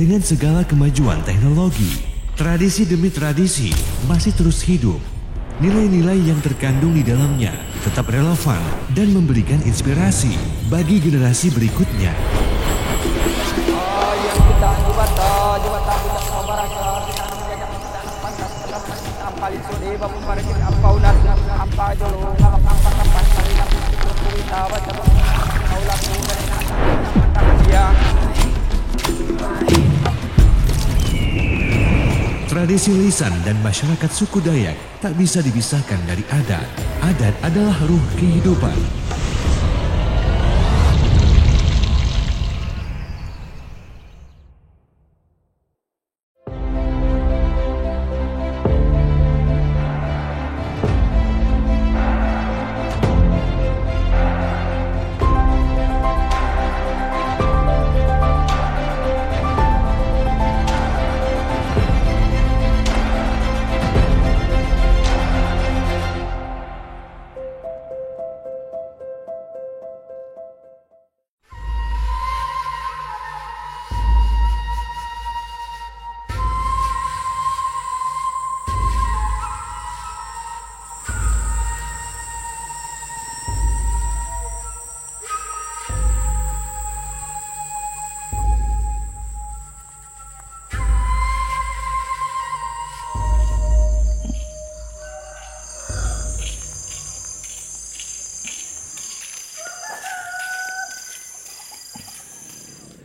Dengan segala kemajuan teknologi, tradisi demi tradisi masih terus hidup. Nilai-nilai yang terkandung di dalamnya tetap relevan dan memberikan inspirasi bagi generasi berikutnya. Tradisi lisan dan masyarakat suku Dayak tak bisa dipisahkan dari adat. Adat adalah ruh kehidupan.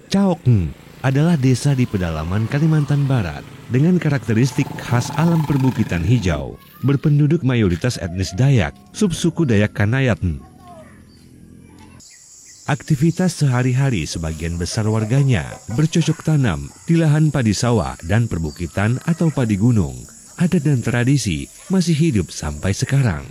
Caokng adalah desa di pedalaman Kalimantan Barat dengan karakteristik khas alam perbukitan hijau, berpenduduk mayoritas etnis Dayak, subsuku Dayak Kanayatn. Aktivitas sehari-hari sebagian besar warganya bercocok tanam di lahan padi sawah dan perbukitan atau padi gunung. Adat dan tradisi masih hidup sampai sekarang.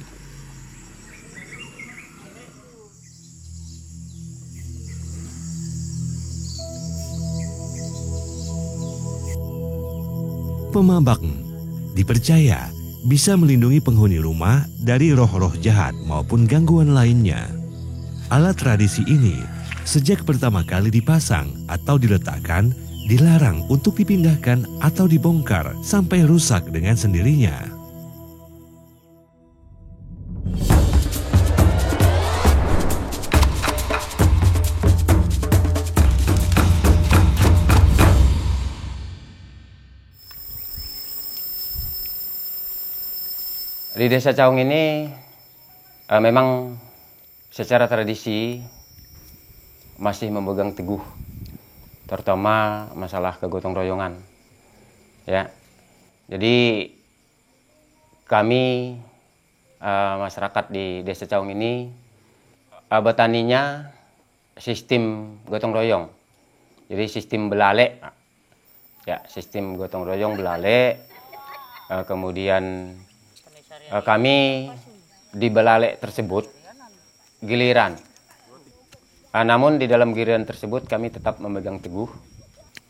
Pemabakng dipercaya bisa melindungi penghuni rumah dari roh-roh jahat maupun gangguan lainnya. Alat tradisi ini sejak pertama kali dipasang atau diletakkan dilarang untuk dipindahkan atau dibongkar sampai rusak dengan sendirinya. Di Desa Caokng ini memang secara tradisi masih memegang teguh, terutama masalah kegotong royongan. Ya, jadi kami masyarakat di Desa Caokng ini bertaninya sistem gotong royong, jadi sistem belale. Ya, sistem gotong royong belale. Kemudian kami di belale tersebut giliran. Namun di dalam giliran tersebut kami tetap memegang teguh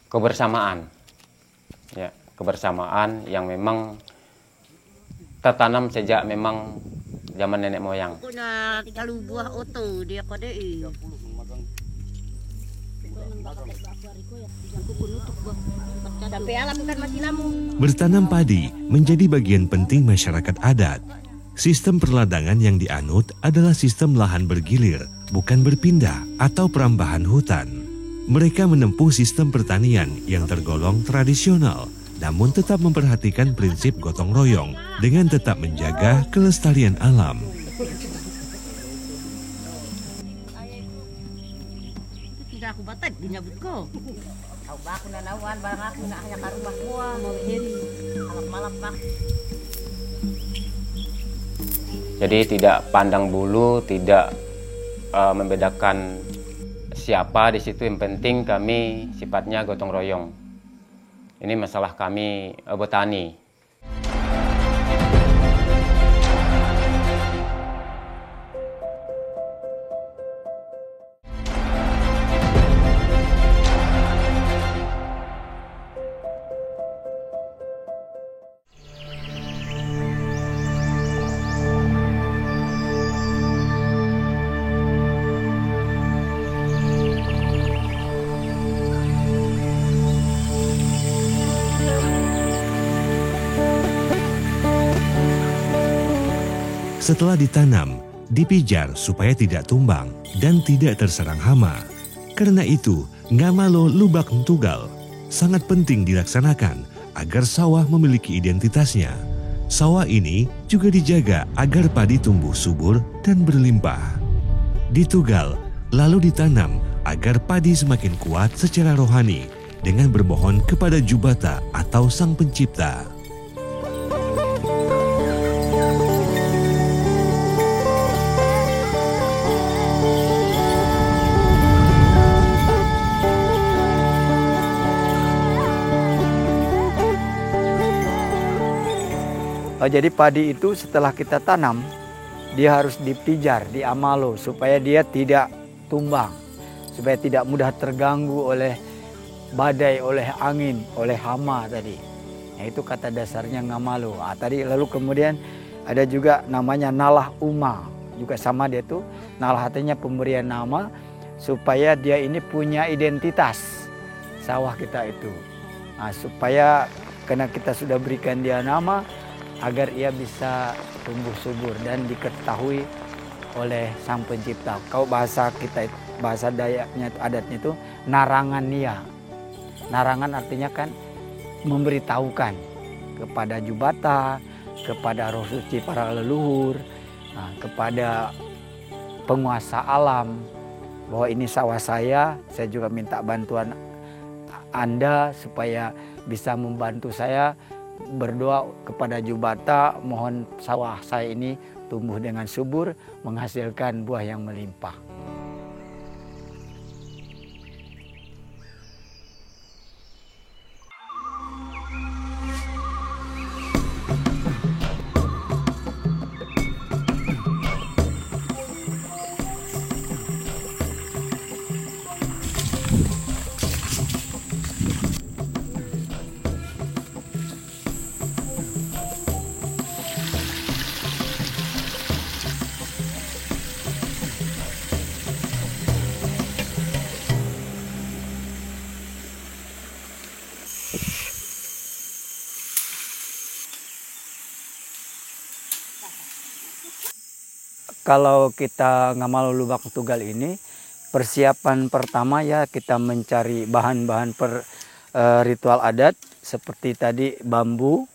kebersamaan. Ya, kebersamaan yang memang tertanam sejak memang zaman nenek moyang. Punya 3 buah oto dia KDI. Bertanam padi menjadi bagian penting masyarakat adat. Sistem perladangan yang dianut adalah sistem lahan bergilir, bukan berpindah atau perambahan hutan. Mereka menempuh sistem pertanian yang tergolong tradisional, namun tetap memperhatikan prinsip gotong royong dengan tetap menjaga kelestarian alam. Tidak aku batat dinyabut ko. Kau baku nanawan barang aku nak hanya ke rumah gua mau heri malam-malam pak. Jadi tidak pandang bulu, tidak membedakan siapa di situ. Yang penting kami sifatnya gotong royong. Ini masalah kami bertani. Setelah ditanam, dipijar supaya tidak tumbang dan tidak terserang hama. Karena itu, ngamalo lubak tugal sangat penting dilaksanakan agar sawah memiliki identitasnya. Sawah ini juga dijaga agar padi tumbuh subur dan berlimpah. Ditugal, lalu ditanam agar padi semakin kuat secara rohani dengan bermohon kepada Jubata atau Sang Pencipta. Jadi padi itu setelah kita tanam, dia harus dipijar, diamalo supaya dia tidak tumbang, supaya tidak mudah terganggu oleh badai, oleh angin, oleh hama tadi. Nah, itu kata dasarnya ngamalo. Tadi lalu kemudian ada juga namanya nalah uma, juga sama dia tuh. Nalah artinya pemberian nama supaya dia ini punya identitas sawah kita itu. Nah, supaya karena kita sudah berikan dia nama, agar ia bisa tumbuh subur dan diketahui oleh Sang Pencipta. Kalau bahasa kita, bahasa Dayaknya, adatnya itu narangan nia. Narangan artinya kan memberitahukan kepada Jubata, kepada roh suci para leluhur, kepada penguasa alam, bahwa ini sawah saya juga minta bantuan Anda supaya bisa membantu saya. Berdoa kepada Jubata, mohon sawah saya ini tumbuh dengan subur, menghasilkan buah yang melimpah. Kalau kita ngamal lubak tugal ini, persiapan pertama ya kita mencari bahan-bahan ritual adat seperti tadi bambu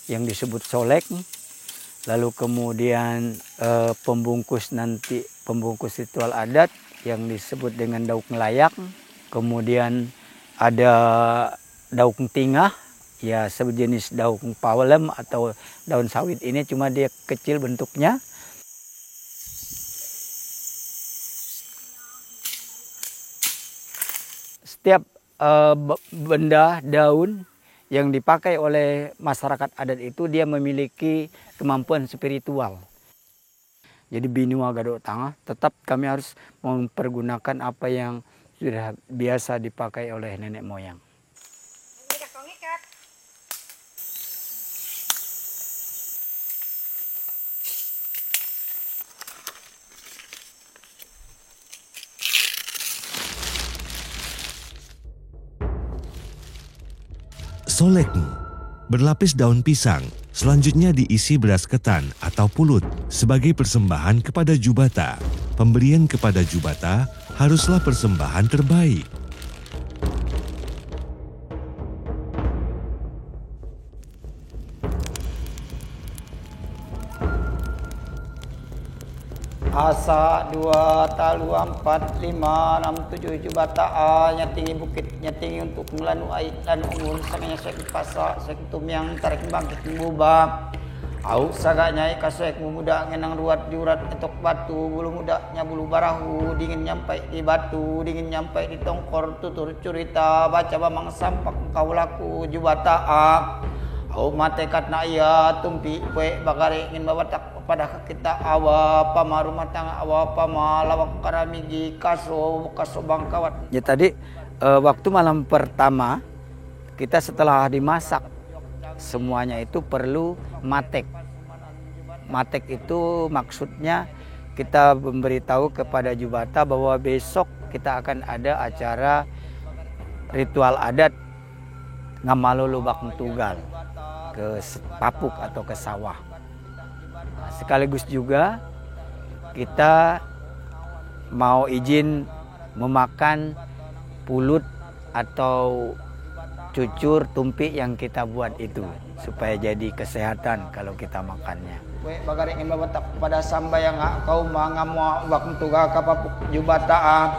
yang disebut solek, lalu kemudian pembungkus ritual adat yang disebut dengan daun ngelayak, kemudian ada daun tingah, ya sejenis daun pawlem atau daun sawit ini, cuma dia kecil bentuknya. Setiap benda daun yang dipakai oleh masyarakat adat itu dia memiliki kemampuan spiritual. Jadi binua gadok tangah, tetap kami harus mempergunakan apa yang sudah biasa dipakai oleh nenek moyang. Solek berlapis daun pisang, selanjutnya diisi beras ketan atau pulut sebagai persembahan kepada Jubata. Pemberian kepada Jubata haruslah persembahan terbaik. Asa 2 talu 4 5 6 7 Jubata nyatingi bukit nyatingi untuk ngelanu ait dan ungun sangnya sek pasa sek tumyang tarik bangkit buba au saganya kasek muda ngenang ruat diurat etok batu bulu mudanya bulu barahu dingin nyampai di batu dingin nyampai di tongkor tutur curita baca bamang sampak kau laku Jubata au matekat na iya tumpi kue bagare ingin bawatak pada kita awa pama rumah tangga awa pama lawak karamigi kaso bangkawat. Ya tadi waktu malam pertama kita setelah dimasak semuanya itu perlu matek. Matek itu maksudnya kita memberitahu kepada Jubata bahwa besok kita akan ada acara ritual adat ngamalo lubak tugal ke papuk atau ke sawah. sekaligus juga kita mau izin memakan pulut atau cucur tumpik yang kita buat itu supaya jadi kesehatan kalau kita makannya. Bagari ingin batak pada sambayang kau mangamwa waktu kapapuk jubata.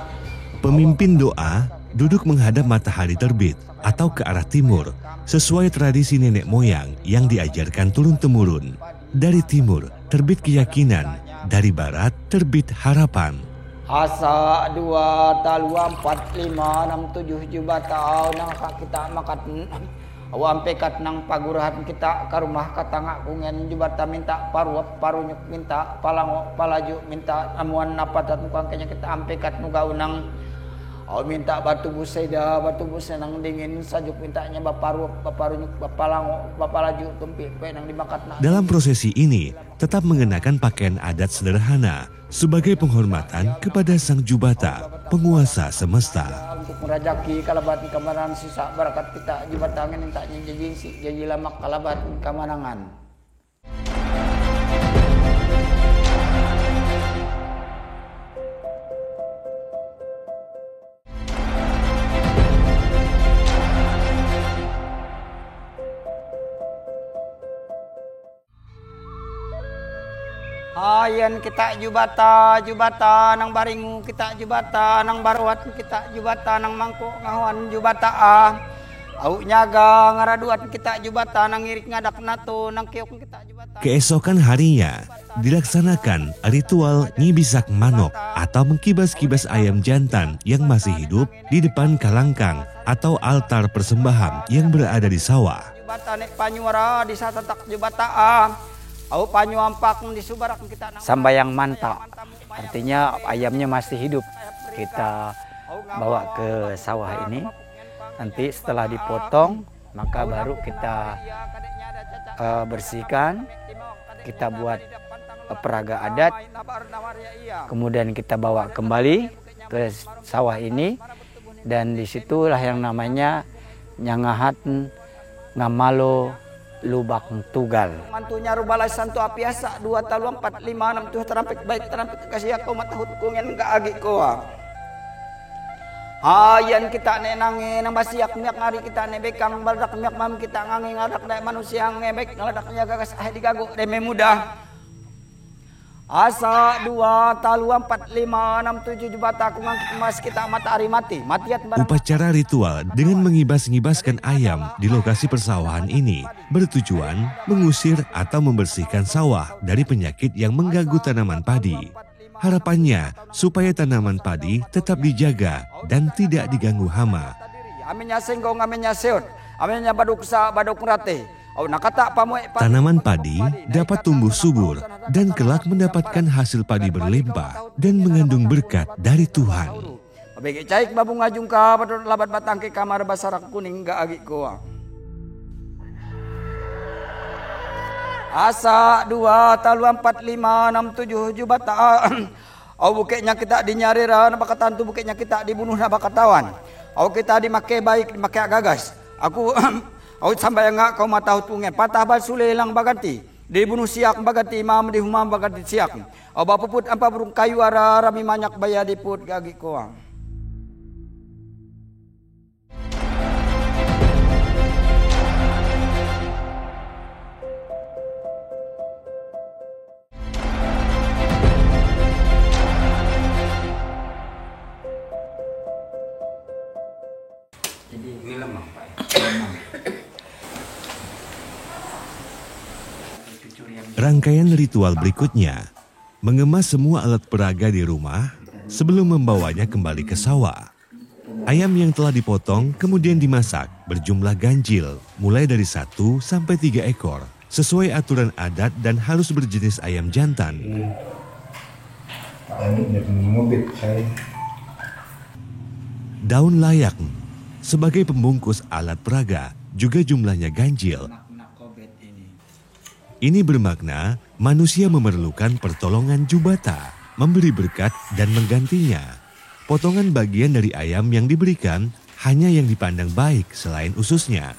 Pemimpin doa duduk menghadap matahari terbit atau ke arah timur sesuai tradisi nenek moyang yang diajarkan turun-temurun. Dari timur terbit keyakinan, dari barat terbit harapan. Asa 2 talua 4 5 6 7 jubata nang kita makan awam pekat nang pagurahan kita ke rumah katangak kungen jubata minta parunyuk minta palango palaju minta amuan napatan kanya kita ampekat nuga unang minta batu buseda batu nang dingin sajuk mintanya baparunyuk bapalango bapalaju tumpi nang dimakat. Dalam prosesi ini tetap mengenakan pakaian adat sederhana sebagai penghormatan kepada Sang Jubata, penguasa semesta. Untuk merajaki kalabat kamanan sisa barakat kita Jubata angin minta jadi lamak kalabat kamanangan. Ayan kita jubata nang baringu kita jubata nang barwat kita jubata nang mangkok ngawan jubata au nyaga ngaraduat kita jubata nang ngirik ngadak nato nang keok kita jubata. Keesokan harinya dilaksanakan ritual nyibisak manok atau mengkibas-kibas ayam jantan yang masih hidup di depan kalangkang atau altar persembahan yang berada di sawah. Jubata nek panyuara di satatak jubata sambayang mantap, artinya ayamnya masih hidup. Kita bawa ke sawah ini, nanti setelah dipotong maka baru kita bersihkan, kita buat peraga adat, kemudian kita bawa kembali ke sawah ini, dan disitulah yang namanya nyangahat ngamalo lubak tugal. Mantunya rubalai santu apiasa 2 talu 4 5 6 tuh terampik baik terampik kasih aku matahut kungen ka agi koa. Ayan kita nenange nang basiak miak ngari kita nebekang baldak miak mam kita ngange ngadak dai manusia ngebek ngaladaknya gagas digago deme mudah. Asa 2 talu 4 5 6 7 jubata aku ngangkit emas kita matahari matiat barang. Upacara ritual dengan mengibas-ngibaskan ayam di lokasi persawahan ini bertujuan mengusir atau membersihkan sawah dari penyakit yang mengganggu tanaman padi. Harapannya supaya tanaman padi tetap dijaga dan tidak diganggu hama. Aminya senggong aminya seot, aminya baduksa baduk rate. Tanaman padi dapat tumbuh subur dan kelak mendapatkan hasil padi berlimpah dan mengandung berkat dari Tuhan. Bagi caik babung ngajung ka padot labat batang ke kamar basarak kuning ga agi koa. Asa 2 talu 4 5 6 7 jubata. Au bukenya kita dinyarira nabakatantu bukenya kita dibunuh nabakatawan. Au kita dimake baik dimake gagas. Aku awit sambayang nga kau matahut ungen patah bal sule lang bagati dibunuh siak bagati imam di humam bagati siak aw bapuput ampa burung kayu ara rami manyak baya diput gagi koang. Jadi ini lemah Pak. Rangkaian ritual berikutnya mengemas semua alat peraga di rumah sebelum membawanya kembali ke sawah. Ayam yang telah dipotong kemudian dimasak berjumlah ganjil mulai dari 1 sampai 3 ekor sesuai aturan adat dan harus berjenis ayam jantan. Daun layak sebagai pembungkus alat peraga juga jumlahnya ganjil. Ini bermakna manusia memerlukan pertolongan Jubata, memberi berkat dan menggantinya. Potongan bagian dari ayam yang diberikan hanya yang dipandang baik selain ususnya.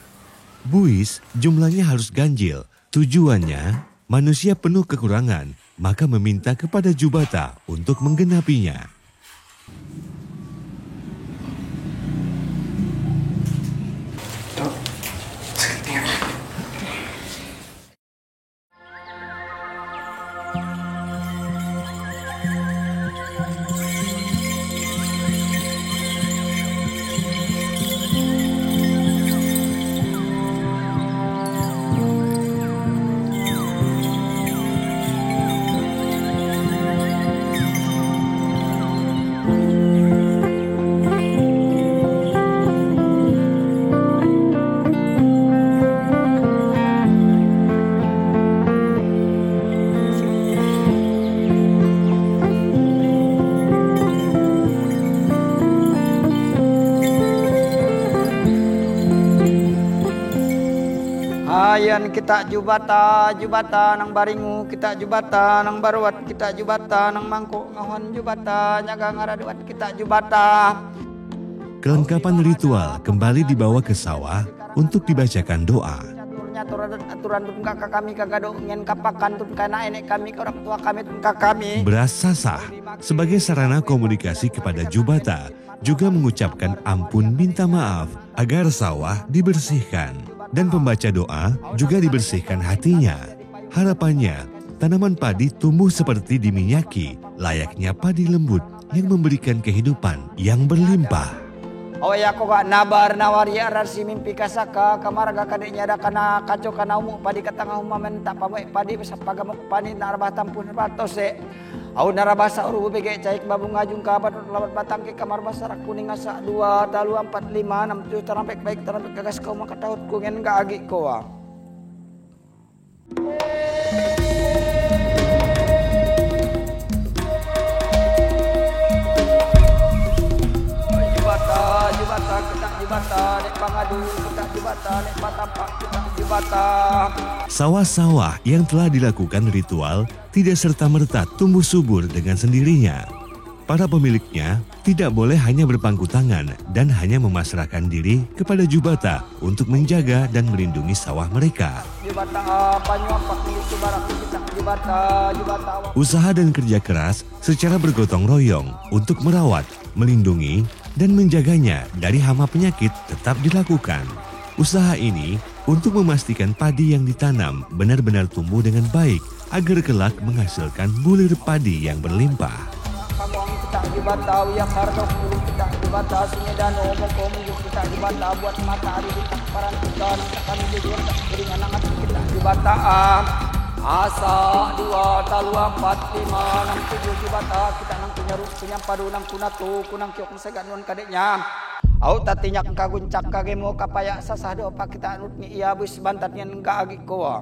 Buis jumlahnya harus ganjil, tujuannya Manusia penuh kekurangan, maka meminta kepada Jubata untuk menggenapinya. Ayan kita jubata nang baringu, kita jubata nang baruat, kita jubata nang mangkuk ngahon jubata nyaga ngaraduat, kita jubata. Kelengkapan ritual kembali dibawa ke sawah untuk dibacakan doa. Aturan tun kakak kami kagado ngen kapakan tun kana enek kami ke orang tua kami tun kakak kami. Beras sasah sebagai sarana komunikasi kepada Jubata juga mengucapkan ampun minta maaf agar sawah dibersihkan. Dan pembaca doa juga dibersihkan hatinya. Harapannya, tanaman padi tumbuh seperti diminyaki, layaknya padi lembut yang memberikan kehidupan yang berlimpah. Oh ya kok gak nabar nawari arasi mimpi kasaka kamarga kadeknya ada kana kaco kana umu padi katanga umamen tak pamai padi pagamok pani narabah tampun batose. Au narabasa uru bege caik babung ngajung kabar lawat batang ke kamar basarak kuning asa 2 talu 4 5 6 7 terampek baik terampek gagas kau maka taut ku ngen ga agi koa. Jubata kita jubata nek pangadu kita jubata nek patampak kita jubata. Sawah-sawah yang telah dilakukan ritual tidak serta-merta tumbuh subur dengan sendirinya. Para pemiliknya tidak boleh hanya berpangku tangan dan hanya memasrahkan diri kepada Jubata untuk menjaga dan melindungi sawah mereka. Usaha dan kerja keras secara bergotong royong untuk merawat, melindungi, dan menjaganya dari hama penyakit tetap dilakukan. Usaha ini untuk memastikan padi yang ditanam benar-benar tumbuh dengan baik agar kelak menghasilkan bulir padi yang berlimpah. Kita jubata wiyak hardo puluh kita jubata sunyedano moko minggu kita jubata buat matahari kita parantukan akan jujur tak keringan angat kita jubata asa 2 talu 4 5 6 7 jubata kita nang punya punya padu nang kunatu kunang kiok segan non kadeknya au tatinyak kaguncak kagemo kapaya sasado pa kita anut ni iya bus bantatnya enggak agi koa.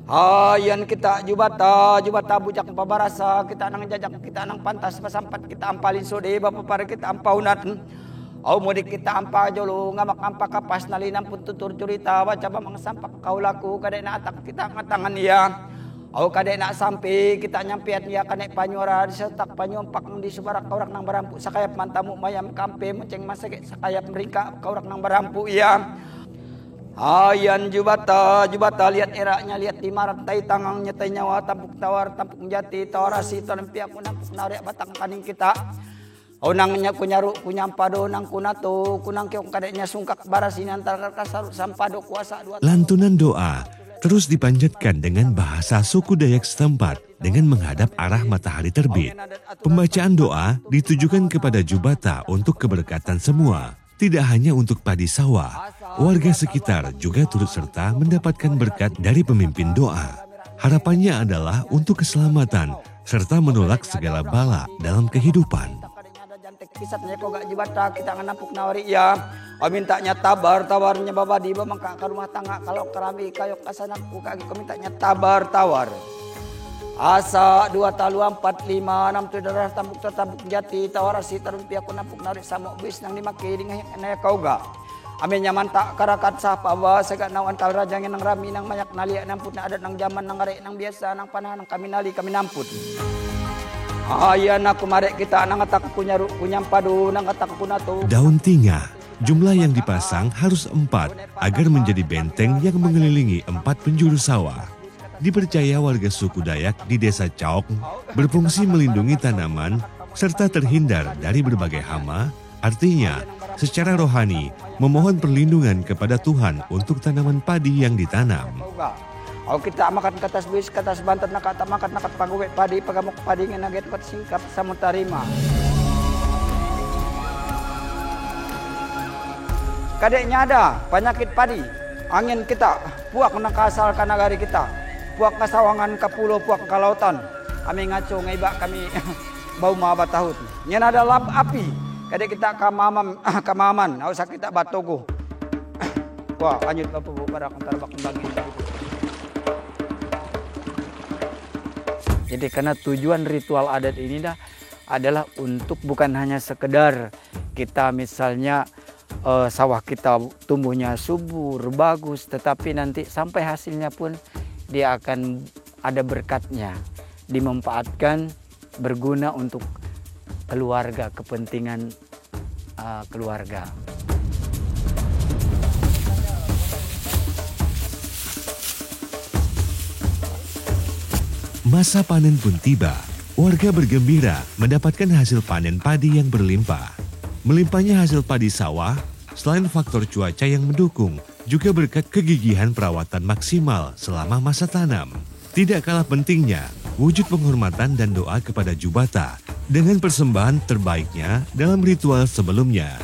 Ayan kita jubata bujak pabarasa kita nang jajak kita nang pantas pasampat kita ampalin sode bapak para kita ampaunat au mudik kita ampa jolo ngamak ampa kapas nalinam pun tutur curita baca bamang sampak kau laku kadek na atak kita ngatangan iya au kadek na sampai kita nyampiat iya kanek panyora disetak panyompak di subarak kaurak nang barampu sakayap mantamu mayam kampe menceng masake sakayap meringka kaurak nang barampu iya. Ayan jubata lihat eraknya lihat di marantai tangangnya tai nyawa tampuk tawar tampuk jati tawarasi tanempiak kunang narik batang kaning kita. Onangnya kunyaru kunyampado nang kunato kunang keong kadeknya sungkak barasini antar kasaru sampado kuasa dua. Lantunan doa terus dipanjatkan dengan bahasa suku Dayak setempat dengan menghadap arah matahari terbit. Pembacaan doa ditujukan kepada Jubata untuk keberkatan semua. Tidak hanya untuk padi sawah, warga sekitar juga turut serta mendapatkan berkat dari pemimpin doa. Harapannya adalah untuk keselamatan serta menolak segala bala dalam kehidupan. Kisatnya kok gak jubata kita nganampuk nawari ya. Mintanya tawarnya babadi bamangka ke rumah tangga kalau kerami kayok kasanak kaki ko mintanya tawar. Asa 2 talu 4 5 6 7 darah tampuk jati tawarasi tarumpi aku nampuk narik samok bis nang dimaki dingah naya kauga. Amin nyaman tak karakat sapa wa segak nawan kal rajangin nang rami nang banyak nalia namput na adat nang zaman nang arek nang biasa nang panah nang kami nali kami namput. Ayan aku marek kita nang atak punya padu nang atak punato. Daun tinga jumlah yang dipasang harus 4 agar menjadi benteng yang mengelilingi 4 penjuru sawah. dipercaya warga suku Dayak di desa Caok berfungsi melindungi tanaman serta terhindar dari berbagai hama, artinya secara rohani memohon perlindungan kepada Tuhan untuk tanaman padi yang ditanam. Kalau kita makan katas bis, katas bantat nak kata makan nak pangguwe padi, pagamuk padi ngenaget pat singkap samutarima. Kadeknya ada penyakit padi, angin kita, puak nakasal ka nagari kita, puak kasawangan ka pulau, puak ka lautan. Kami ngaco ngaibak kami bau mabatahut. Nyen ada lap api, kadek kita kamaman, usah kita batogo. Wah, lanjut Bapak Bu para antara bak kembangin. Jadi karena tujuan ritual adat ini adalah untuk bukan hanya sekedar kita misalnya sawah kita tumbuhnya subur, bagus, tetapi nanti sampai hasilnya pun dia akan ada berkatnya, dimanfaatkan, berguna untuk keluarga, kepentingan keluarga. Masa panen pun tiba. Warga bergembira mendapatkan hasil panen padi yang berlimpah. Melimpahnya hasil padi sawah, selain faktor cuaca yang mendukung, juga berkat kegigihan perawatan maksimal selama masa tanam. Tidak kalah pentingnya, wujud penghormatan dan doa kepada Jubata dengan persembahan terbaiknya dalam ritual sebelumnya.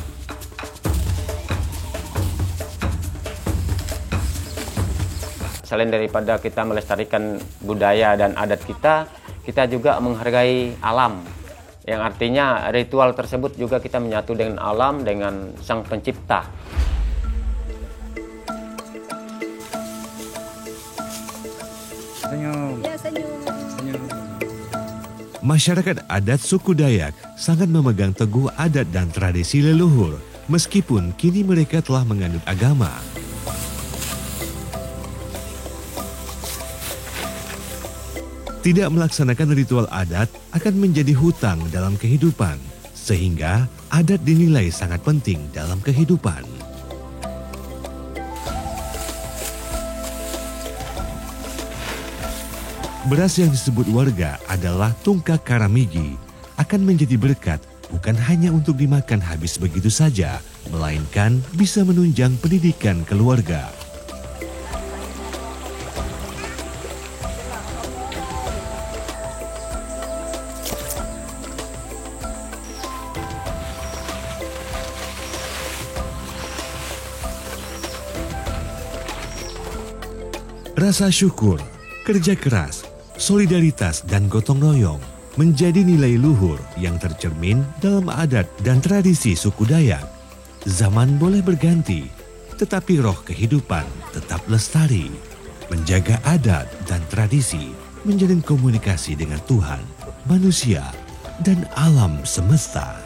Selain daripada kita melestarikan budaya dan adat kita juga menghargai alam. Yang artinya ritual tersebut juga kita menyatu dengan alam, dengan Sang Pencipta. Senyum. Masyarakat adat suku Dayak sangat memegang teguh adat dan tradisi leluhur, meskipun kini mereka telah menganut agama. Tidak melaksanakan ritual adat akan menjadi hutang dalam kehidupan, sehingga adat dinilai sangat penting dalam kehidupan. Beras yang disebut warga adalah tungkak karamigi, akan menjadi berkat bukan hanya untuk dimakan habis begitu saja, melainkan bisa menunjang pendidikan keluarga. Rasa syukur, kerja keras, solidaritas, dan gotong royong menjadi nilai luhur yang tercermin dalam adat dan tradisi suku Dayak. Zaman boleh berganti, tetapi roh kehidupan tetap lestari. Menjaga adat dan tradisi, menjalin komunikasi dengan Tuhan, manusia, dan alam semesta.